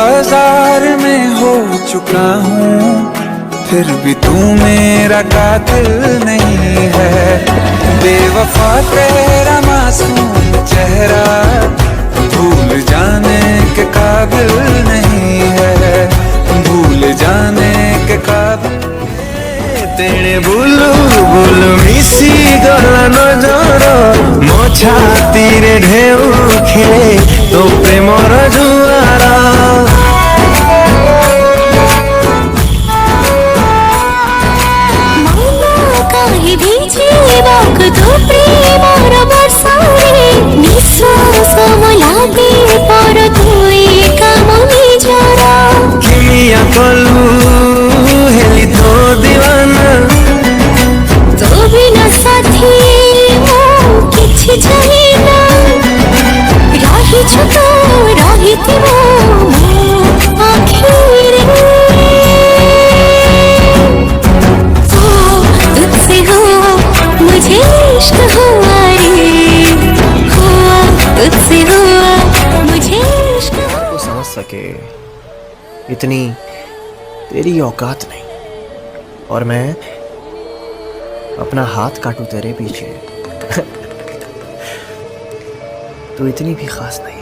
बाजार में हो चुका हूँ, फिर भी तू मेरा कातिल नहीं है। बेवफा तेरा मासूम चेहरा भूल जाने के काबिल नहीं है, भूल जाने के काबिल। तेरे बुलु बुलु मिसी गला नजर मो छातीरे ढेउ खेले तो प्रेमर जुआर। काहे भिजिबाक तो प्रेमर वर्षारे निश्वास लागे पर तुई काम निजरा। किमिया कलु हेली तो दीवाना, तो बिना साथी मो किछि चाहिना। रही तो रहिथिबो मो आखिरे। तुझसे हुआ मुझे इश्क हुआ रे, हुआ तुझसे हुआ मुझे इश्क हुआ। तो समझ सके इतनी तेरी औकात नहीं, और मैं अपना हाथ काटूं तेरे पीछे। तू इतनी भी खास नहीं।